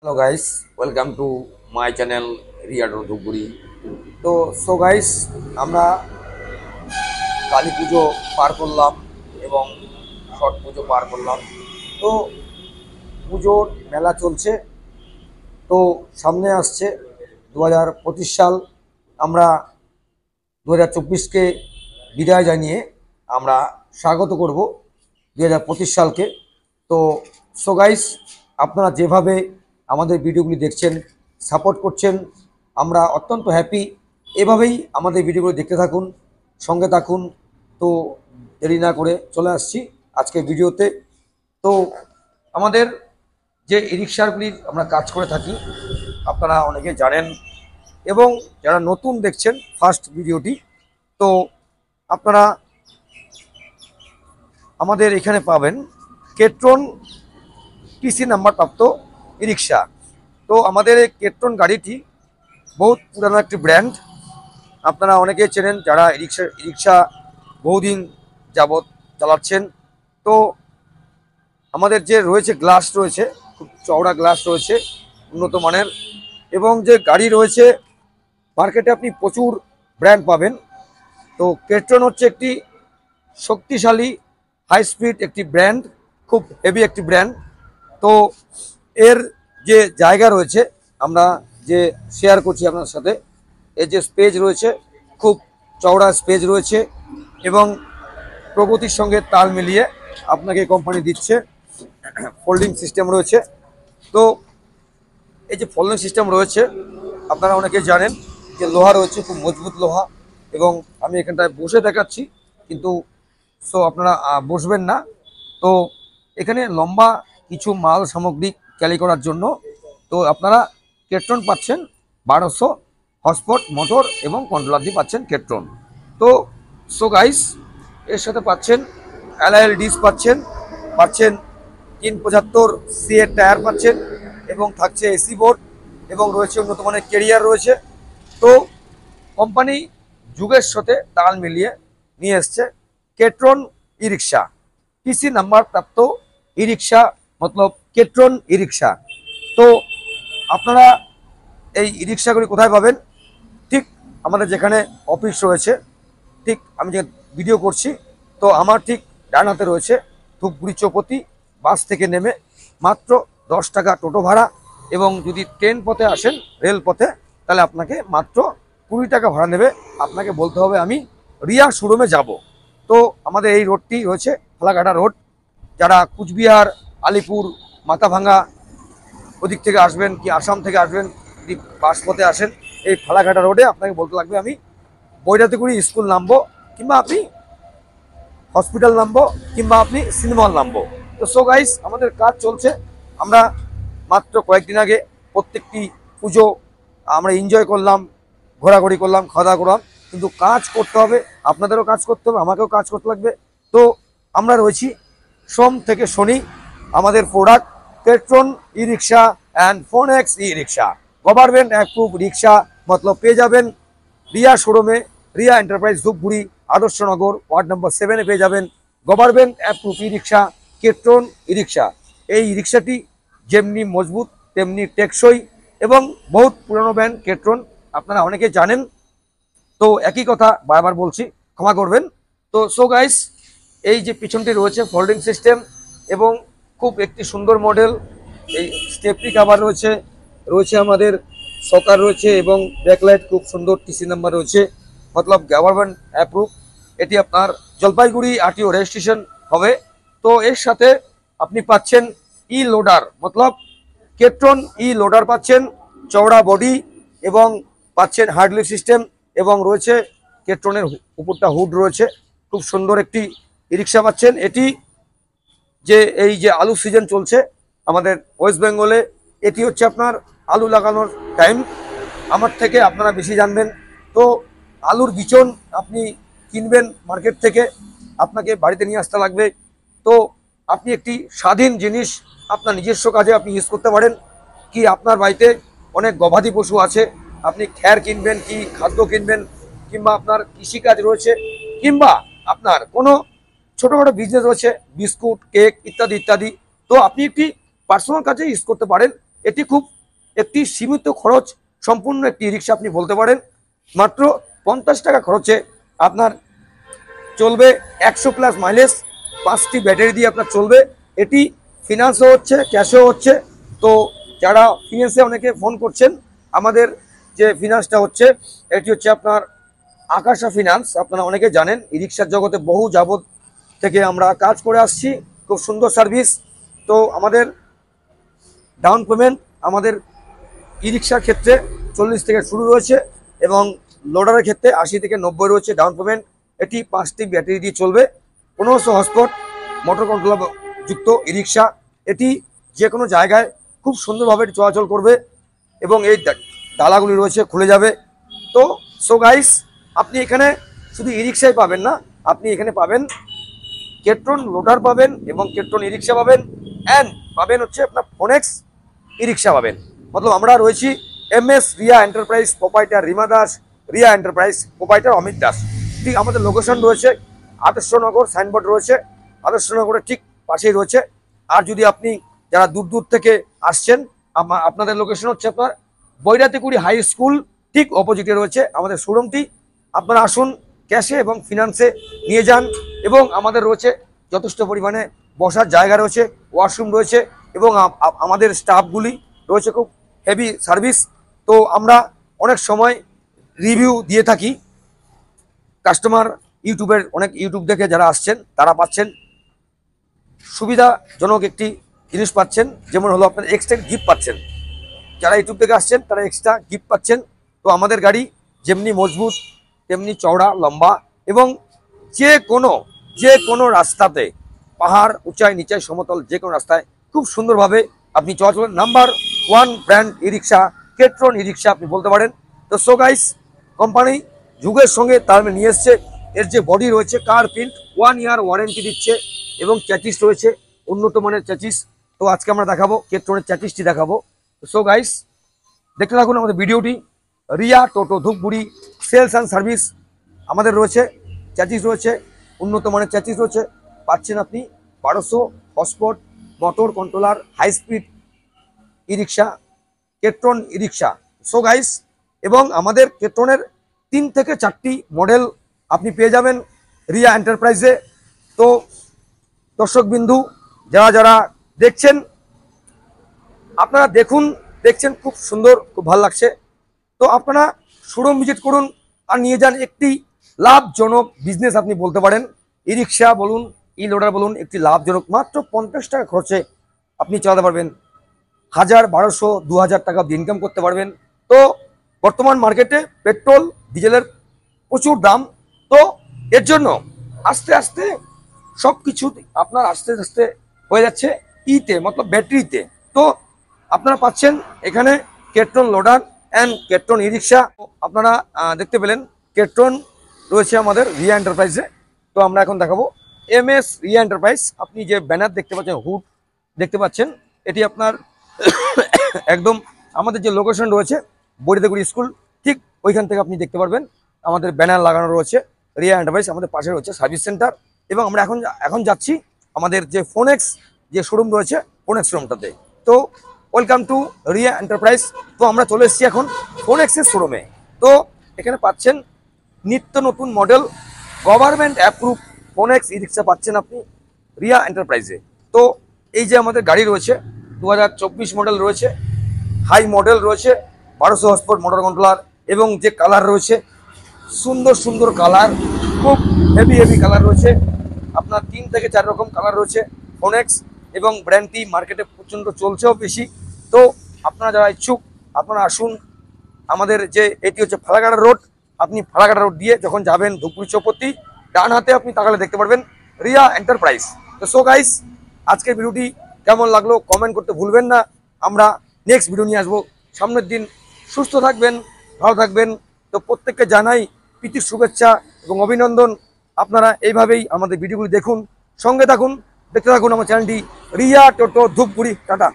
Hello guys, welcome to my channel রিয়াডো Dhupguri. So guys, আমরা কালী পুজো পার করলাম এবং ছট পুজো পার করলাম। তো পুজোর মেলা চলছে। তো সামনে আসছে 2025 সাল। আমরা 2024কে বিদায় জানিয়ে আমরা স্বাগত করব 2025 সালকে। তো সো গাইস, আপনারা যেভাবে আমাদের ভিডিওগুলি দেখছেন, সাপোর্ট করছেন, আমরা অত্যন্ত হ্যাপি। এভাবেই আমাদের ভিডিওগুলো দেখতে থাকুন, সঙ্গে থাকুন। তো দেরি না করে চলে আসছি আজকে ভিডিওতে। তো আমাদের যে ই রিক্সাগুলির আমরা কাজ করে থাকি আপনারা অনেকে জানেন, এবং যারা নতুন দেখছেন ফার্স্ট ভিডিওটি, তো আপনারা আমাদের এখানে পাবেন কেট্রন টিসি নাম্বার প্রাপ্ত ই রিক্সা। তো আমাদের এই কেট্রন গাড়িটি বহুত পুরানো একটি ব্র্যান্ড। আপনারা অনেকে চেনেন যারা ই রিক্সা বহুদিন যাবৎ চালাচ্ছেন। তো আমাদের যে রয়েছে গ্লাস রয়েছে, খুব চওড়া গ্লাস রয়েছে, উন্নত মানের, এবং যে গাড়ি রয়েছে মার্কেটে আপনি প্রচুর ব্র্যান্ড পাবেন। তো কেট্রন হচ্ছে একটি শক্তিশালী হাই স্পিড একটি ব্র্যান্ড, খুব হেভি একটি ব্র্যান্ড। তো এর যে জায়গা রয়েছে আমরা যে শেয়ার করছি আপনার সাথে, এর যে স্পেস রয়েছে খুব চওড়া স্পেস রয়েছে, এবং প্রগতির সঙ্গে তাল মিলিয়ে আপনাকে কোম্পানি দিচ্ছে। ফোল্ডিং সিস্টেম রয়েছে। তো এই যে ফোল্ডিং সিস্টেম রয়েছে আপনারা অনেকে জানেন যে লোহা রয়েছে, খুব মজবুত লোহা। এবং আমি এখানটায় বসে দেখাচ্ছি, কিন্তু আপনারা বসবেন না। তো এখানে লম্বা কিছু মাল সামগ্রী ক্যারি করার জন্য তো আপনারা কেট্রন পাচ্ছেন 1200 হটস্পট মোটর এবং কন্ট্রোলার দিয়ে পাচ্ছেন কেট্রন। তো গাইস, এর সাথে পাচ্ছেন অ্যালয়েল ডিস পাচ্ছেন, পাচ্ছেন 375 সিএর টায়ার পাচ্ছেন, এবং থাকছে এসি বোর্ড, এবং রয়েছে উন্নত মানের কেরিয়ার রয়েছে। তো কোম্পানি যুগের সাথে তাল মিলিয়ে নিয়ে এসছে কেট্রন ই রিক্সা, টিসি নাম্বার প্রাপ্ত ই রিক্সা, মতলব কেট্রন ই রিক্সা। তো আপনারা এই ই রিক্সাগুলি কোথায় পাবেন? ঠিক আমাদের যেখানে অফিস রয়েছে, ঠিক আমি যে ভিডিও করছি, তো আমার ঠিক ডান হাতে রয়েছে ধূপগুড়ি চৌপতি। বাস থেকে নেমে মাত্র 10 টাকা টোটো ভাড়া, এবং যদি ট্রেন পথে আসেন, রেল পথে, তাহলে আপনাকে মাত্র 20 টাকা ভাড়া নেবে। আপনাকে বলতে হবে আমি রিয়া শোরুমে যাব। তো আমাদের এই রোডটি রয়েছে ফালাকাটা রোড। যারা কুচবিহার, আলিপুর, মাথাভাঙ্গা ওদিক থেকে আসবেন কি আসাম থেকে আসবেন, যদি বাস পথে আসেন, এই ফালাকাটা রোডে আপনাকে বলতে লাগবে আমি বৈরাতিগুড়ি স্কুল নামবো, কিংবা আপনি হসপিটাল নামবো, কিংবা আপনি সিনেমা হল নামবো। তো সো গাইস, আমাদের কাজ চলছে। আমরা মাত্র কয়েকদিন আগে প্রত্যেকটি পুজো আমরা এনজয় করলাম, ঘোরাঘুরি করলাম, খাওয়া দাওয়া করলাম, কিন্তু কাজ করতে হবে, আপনাদেরও কাজ করতে হবে, আমাকেও কাজ করতে লাগবে। তো আমরা রয়েছি সোম থেকে শনি। আমাদের product Ketron e rickshaw and Phoenix e rickshaw, government approve rickshaw, মতলব পেয়ে যাবেন রিয়া শোরুমে, Riya enterprise Dhupguri, Adarshnagar, ward number 7-এ পেয়ে যাবেন গভর্নমেন্ট অ্যাপ্রুভ ই রিক্সা, কেট্রন ই রিক্সা। এই রিক্সাটি যেমনি মজবুত তেমনি টেকসই, এবং বহুত পুরনো ব্র্যান্ড কেট্রন, আপনারা অনেকে জানেন। তো একই কথা বারবার বলছি, ক্ষমা করবেন। তো সো গাইস, এই যে পিছনটি রয়েছে ফোল্ডিং সিস্টেম, এবং খুব একটি সুন্দর মডেল। এই স্টেপনি কাভার রয়েছে, রয়েছে আমাদের সকার রয়েছে, এবং ব্যাকলাইট খুব সুন্দর টিসি নাম্বার রয়েছে, মতলব গভর্নমেন্ট অ্যাপ্রুভ। এটি আপনার জলপাইগুড়ি আরটিও রেজিস্ট্রেশন হবে। তো এর সাথে আপনি পাচ্ছেন ই লোডার, মতলব কেট্রন ই লোডার পাচ্ছেন, চওড়া বডি, এবং পাচ্ছেন হার্ডলি সিস্টেম, এবং রয়েছে কেট্রনের উপরটা হুড রয়েছে। খুব সুন্দর একটি ই রিক্সা পাচ্ছেন। এটি যে এই যে আলু সিজন চলছে আমাদের ওয়েস্ট বেঙ্গলে, এটি হচ্ছে আপনার আলু লাগানোর টাইম। আমার থেকে আপনারা বেশি জানবেন। তো আলুর বিচন আপনি কিনবেন মার্কেট থেকে, আপনাকে বাড়িতে নিয়ে আসতে লাগবে। তো আপনি একটি স্বাধীন জিনিস আপনার নিজস্ব কাজে আপনি ইউজ করতে পারেন। কি আপনার বাড়িতে অনেক গবাদি পশু আছে, আপনি খ্যার কিনবেন, কি খাদ্য কিনবেন, কিংবা আপনার কৃষিকাজ রয়েছে, কিংবা আপনার কোনো ছোটোখাটো বিজনেস রয়েছে, বিস্কুট, কেক ইত্যাদি ইত্যাদি, তো আপনি একটি পার্সোনাল কাজে ইউজ করতে পারেন এটি খুব একটি সীমিত খরচ সম্পূর্ণ একটি রিক্সা আপনি বলতে পারেন। মাত্র 50 টাকা খরচে আপনার চলবে 100+ মাইলেজ, 5টি ব্যাটারি দিয়ে আপনার চলবে। এটি ফিনান্সও হচ্ছে, ক্যাশও হচ্ছে। তো যারা ফিনান্সে অনেকে ফোন করছেন, আমাদের যে ফিনান্সটা হচ্ছে এটি হচ্ছে আপনার আকাশা ফিনান্স। আপনারা অনেকে জানেন, ই রিক্সার জগতে বহু যাবত থেকে আমরা কাজ করে আসছি, খুব সুন্দর সার্ভিস। তো আমাদের ডাউন পেমেন্ট আমাদের ই রিক্সার ক্ষেত্রে 40 থেকে শুরু রয়েছে এবং লোডারের ক্ষেত্রে 80 থেকে 90 রয়েছে ডাউন পেমেন্ট। এটি 5টি ব্যাটারি দিয়ে চলবে, 1500 হর্সপাওয়ার মোটর কন্ট্রোলার যুক্ত ই রিক্সা। এটি যে কোনো জায়গায় খুব সুন্দরভাবে চলাচল করবে এবং এই ডালাগুলি রয়েছে খুলে যাবে। তো সো গাইস, আপনি এখানে শুধু ই রিক্সাই পাবেন না, আপনি এখানে পাবেন কেট্রন লোডার পাবেন এবং কেট্রন ই রিক্সা পাবেন, অ্যান্ড পাবেন হচ্ছে আপনার ফোনেক্স ই রিক্সা পাবেন। মতলব আমরা রয়েছি MS Riya enterprise proprietor Rima Das, Riya enterprise proprietor Amit Das. ঠিক আমাদের লোকেশন রয়েছে আদর্শনগর, সাইনবোর্ড রয়েছে আদর্শনগরের ঠিক পাশেই রয়েছে। আর যদি আপনি যারা দূর দূর থেকে আসছেন, আপনাদের লোকেশন হচ্ছে আপনার বৈরাতিকুড়ি হাই স্কুল ঠিক অপোজিটে রয়েছে আমাদের শোরুমটি। আপনারা আসুন, ক্যাশে এবং ফিনান্সে নিয়ে যান। এবং আমাদের রয়েছে যথেষ্ট পরিমাণে বসার জায়গা রয়েছে, ওয়াশরুম রয়েছে এবং আমাদের স্টাফগুলি রয়েছে খুব হেভি সার্ভিস। তো আমরা অনেক সময় রিভিউ দিয়ে থাকি, কাস্টমার ইউটিউবের অনেক ইউটিউব দেখে যারা আসছেন তারা পাচ্ছেন সুবিধাজনক একটি জিনিস পাচ্ছেন, যেমন হলো আপনার এক্সট্রা গিফট পাচ্ছেন। যারা ইউটিউব থেকে আসছেন তারা এক্সট্রা গিফট পাচ্ছেন। তো আমাদের গাড়ি যেমনি মজবুত তেমনি চওড়া লম্বা এবং যে কোনো রাস্তাতে, পাহাড় উঁচাই নিচাই সমতল যে কোনো রাস্তায় খুব সুন্দরভাবে আপনি চলাচল। নাম্বার 1 ব্র্যান্ড ই রিক্সা কেট্রন ই রিক্সা আপনি বলতে পারেন। তো সো গাইস, কোম্পানি যুগের সঙ্গে তাল নিয়ে এসছে। এর যে বডি রয়েছে কার প্রিন্ট, 1 ইয়ার ওয়ারেন্টি দিচ্ছে এবং চ্যাচিস রয়েছে উন্নত মানের চ্যাচিস। তো আজকে আমরা দেখাবো কেট্রনের চ্যাচিসটি দেখাবো। সো গাইস, দেখতে থাকুন আমাদের ভিডিওটি। রিয়া টোটো ধূপগুড়ি সেলস অ্যান্ড সার্ভিস আমাদের রয়েছে, চ্যাচিস রয়েছে উন্নত মানের চ্যাচিস রয়েছে। পাচ্ছেন আপনি 1200 horsepower motor controller high speed e rickshaw, Ketron e rickshaw. So guys, এবং আমাদের কেট্রনের 3 থেকে 4টি মডেল আপনি পেয়ে যাবেন রিয়া এন্টারপ্রাইজে। তো দর্শকবিন্দু যারা যারা দেখছেন, আপনারা দেখছেন খুব সুন্দর, খুব ভালো লাগছে। তো আপনারা শোরুম ভিজিট করুন আর নিয়ে যান একটি লাভজনক বিজনেস আপনি বলতে পারেন। ই রিক্সা বলুন, ই লোডার বলুন, একটি লাভজনক মাত্র 50 টাকা খরচে আপনি চালাতে পারবেন। 1000, 1200, 2000 টাকা ইনকাম করতে পারবেন। তো বর্তমান মার্কেটে পেট্রোল ডিজেলের প্রচুর দাম। তো এর জন্য আস্তে আস্তে সব কিছু আপনার আস্তে আস্তে হয়ে যাচ্ছে ইতে, মতলব ব্যাটারিতে। তো আপনারা পাচ্ছেন এখানে কেট্রন লোডার অ্যান্ড কেট্রন ই রিক্সা। আপনারা দেখতে পেলেন কেট্রন রয়েছে আমাদের রিয়া এন্টারপ্রাইজে। তো আমরা এখন দেখাবো MS রিয়া এন্টারপ্রাইজ। আপনি যে ব্যানার দেখতে পাচ্ছেন, হুড দেখতে পাচ্ছেন, এটি আপনার একদম আমাদের যে লোকেশন রয়েছে বৈরাতিকুড়ি স্কুল ঠিক ওইখান থেকে আপনি দেখতে পারবেন আমাদের ব্যানার লাগানো রয়েছে রিয়া এন্টারপ্রাইজ। আমাদের পাশে রয়েছে সার্ভিস সেন্টার এবং আমরা এখন যাচ্ছি আমাদের যে ফোনেক্স যে শোরুম রয়েছে ফোনেক্স শোরুমটাতে। তো ওয়েলকাম টু রিয়া এন্টারপ্রাইজ। তো আমরা চলে এসেছি এখন ফোনেক্সের শোরুমে। তো এখানে পাচ্ছেন নিত্য নতুন model government approve phonics e রিক্সা পাচ্ছেন আপনি রিয়া এন্টারপ্রাইজে। তো এই যে আমাদের গাড়ি রয়েছে 2024 মডেল রয়েছে, হাই মডেল রয়েছে, 1200 হর্সপাওয়ার মোটর কন্ট্রোলার এবং যে কালার রয়েছে সুন্দর সুন্দর কালার, খুব হেভি কালার রয়েছে। আপনার 3 থেকে 4 রকম কালার রয়েছে ফোনেক্স এবং ব্র্যান্ডটি মার্কেটে প্রচণ্ড চলছেও বেশি। তো আপনারা যারা ইচ্ছুক আপনারা আসুন। আমাদের যে এটি হচ্ছে ফালাকাটা রোড, আপনি ফালাকাটা রোড দিয়ে যখন যাবেন ধূপগুড়ি চৌপত্তি, ডান হাতে আপনি তাকালে দেখতে পারবেন রিয়া এন্টারপ্রাইজ। তো সো গাইস, আজকের ভিডিওটি কেমন লাগলো কমেন্ট করতে ভুলবেন না। আমরা নেক্সট ভিডিও নিয়ে আসবো সামনের দিন। সুস্থ থাকবেন, ভালো থাকবেন। তো প্রত্যেককে জানাই প্রীতির শুভেচ্ছা এবং অভিনন্দন। আপনারা এইভাবেই আমাদের ভিডিওগুলি দেখুন, সঙ্গে থাকুন, দেখতে থাকুন আমার চ্যানেলটি রিয়া টোটো ধূপগুড়ি। টাটা।